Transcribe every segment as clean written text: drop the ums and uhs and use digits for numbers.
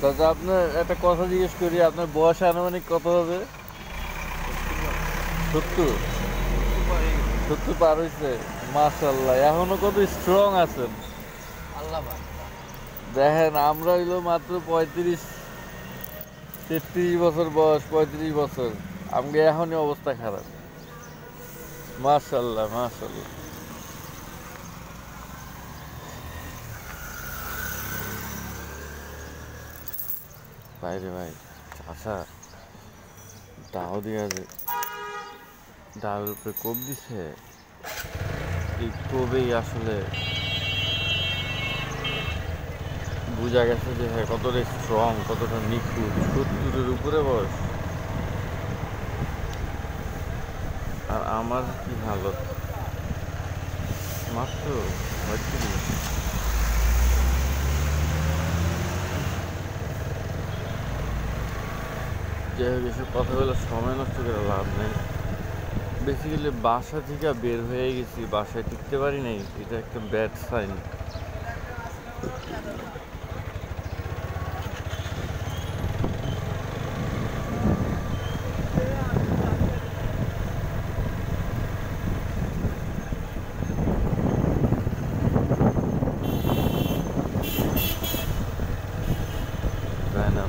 চাচা, আপনার একটা কথা জিজ্ঞেস করি, আপনার বয়স আনুমানিক কত হবে? 70? 70 পার হয়েছে? মাশাল্লাহ, এখনো কত স্ট্রং আছেন। দেখেন, আমরা হইলো মাত্র 33-33 বছর বয়স, 35 বছর। আমাকে এখনই অবস্থা খারাপ। মাশাল্লাহ, মাশাল্লাহ। বাইরে ভাই, চাষা ডাও দিয়া যে ডাবের উপরে কোপ দিছে, এই কোবেই আসলে বোঝা গেছে যে হ্যাঁ কতটা স্ট্রং, কতটা নিখুঁত। 70-এর উপরে বয়স, আর আমার কি হালত, মাত্র 35। যাই হোক, এসব কথা বলে সময় নষ্ট করে লাভ নেই। বেসিক্যালি বাসা থেকে বের হয়ে গেছি, বাসায় টিকতে পারি নাই, এটা একটা ব্যাড সাইন। তাই না?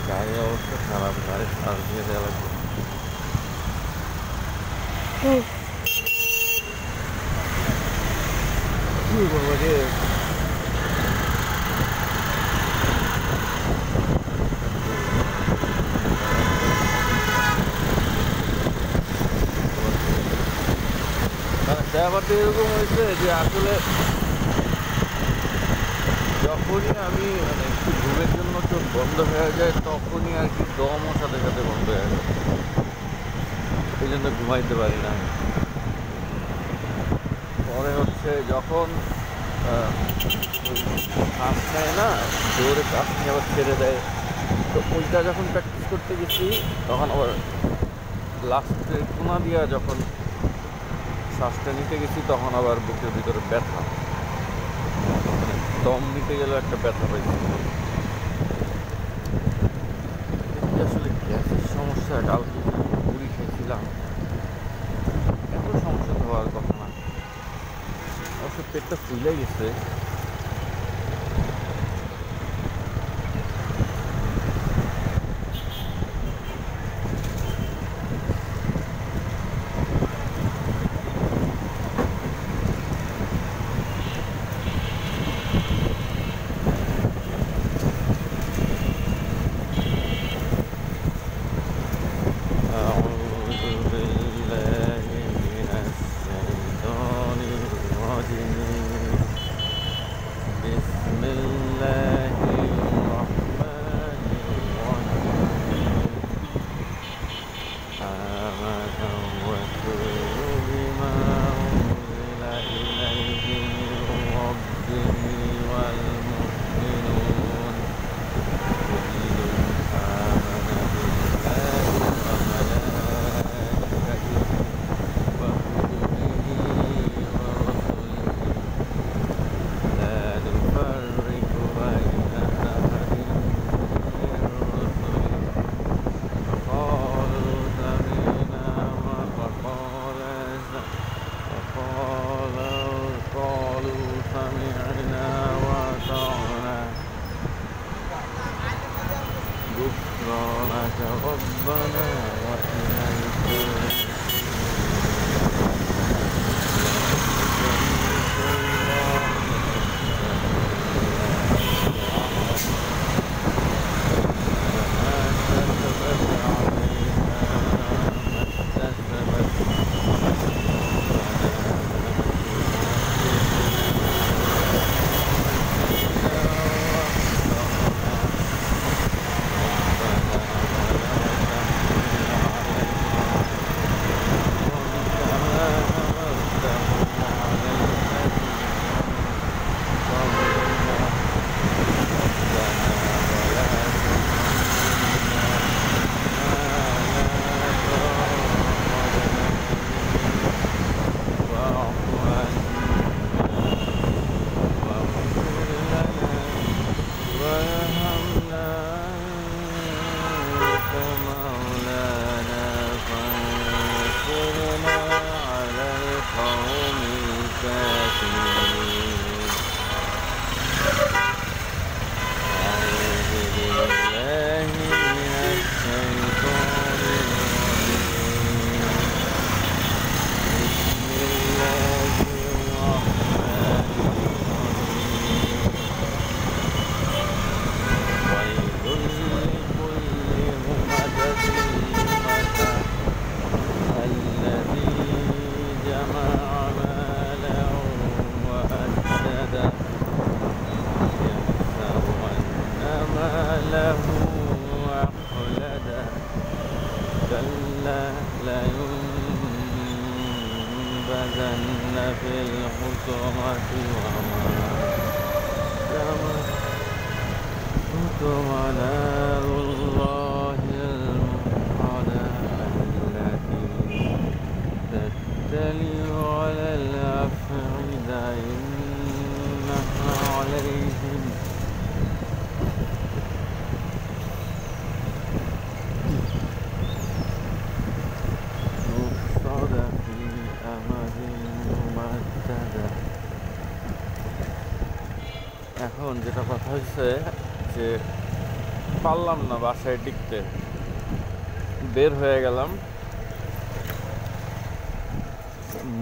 গাড়ির অবস্থা খারাপ, গাড়ির সার্ভিস দিয়ে দেওয়া লাগবে। বাবা রে, ব্যাপারটা এরকম হয়েছে যে আসলে যখনই আমি মানে একটু ঘুমের জন্য চোখ বন্ধ হয়ে যায়, তখনই আর কি দমও সাথে সাথে বন্ধ হয়ে যায়। এই জন্য ঘুমাইতে পারি না। পরে হচ্ছে যখন শ্বাস নেয় না, জোরে শ্বাস নিয়ে আবার ছেড়ে দেয়, তো ওইটা যখন প্র্যাকটিস করতে গেছি, তখন আবার লাস্টের কোনা দিয়া যখন শ্বাসটা নিতে গেছি, তখন আবার বুকের ভিতরে ব্যথা, মানে দম নিতে গেলেও একটা ব্যথা পাইছি। আসলে গ্যাসের সমস্যা, কালকে পুরি খেয়েছিলাম, এত সমস্যা তো হওয়ার কথা না। অবশ্য পেটটা ফুলে গেছে। ربنا وإليك لينبذن في الحطمة نار الله الموقدة التي تطلع على الأفئدة إنها عليهم مؤصدة في أمد ممددة। এখন যেটা কথা হচ্ছে যে পারলাম না বাসায় টিকতে, বের হয়ে গেলাম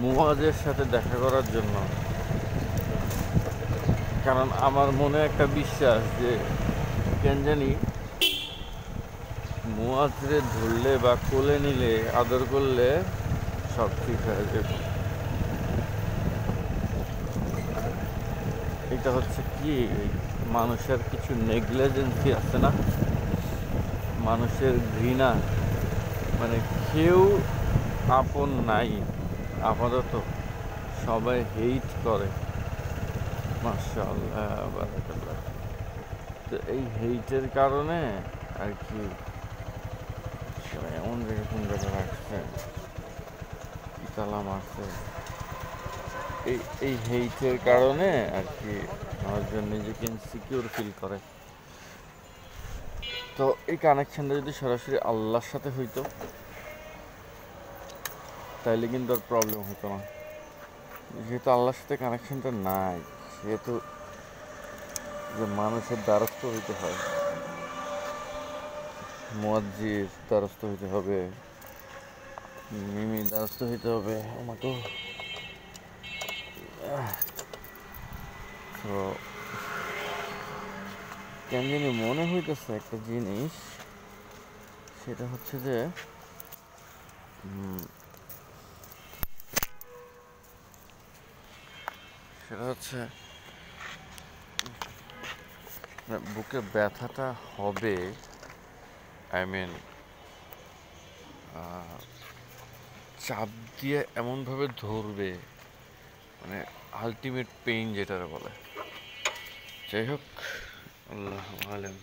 মুয়াজের সাথে দেখা করার জন্য। কারণ আমার মনে একটা বিশ্বাস যে কেন জানি মুয়াজরে ধরলে বা কোলে নিলে আদর করলে সব ঠিক হয়ে যাবে। এটা হচ্ছে কি, মানুষের কিছু নেগলিজেন্সি আছে না, মানুষের ঘৃণা, মানে কেউ আপন নাই আপাতত, সবাই হেইট করে। মাশাআল্লাহ বারাকাল্লাহ। তো এই হেইটের কারণে আর কি এমন জায়গায় কোন জায়গায় রাখছে, কি তালা মারছে, এই হেইটের কারণে আর কি মানুষজন নিজেকে ইনসিকিউর ফিল করে। তো এই কানেকশনটা যদি সরাসরি আল্লাহর সাথে হইতো তাইলে কিন্তু আর প্রবলেম হতো না। যেহেতু আল্লাহর সাথে কানেকশনটা নাই, সেহেতু যে মানুষের দ্বারস্থ হইতে হয়, মুয়াজ্জির দ্বারস্থ হইতে হবে, মিমি দ্বারস্থ হইতে হবে আমাকে। তো কেন জানি মনে হইতেছে একটা জিনিস, সেটা হচ্ছে যে বুকে ব্যথাটা হবে, চাপ দিয়ে এমনভাবে ধরবে, মানে আলটিমেট পেইন যেটারে বলে। যাই হোক, আল্লাহু আলাম।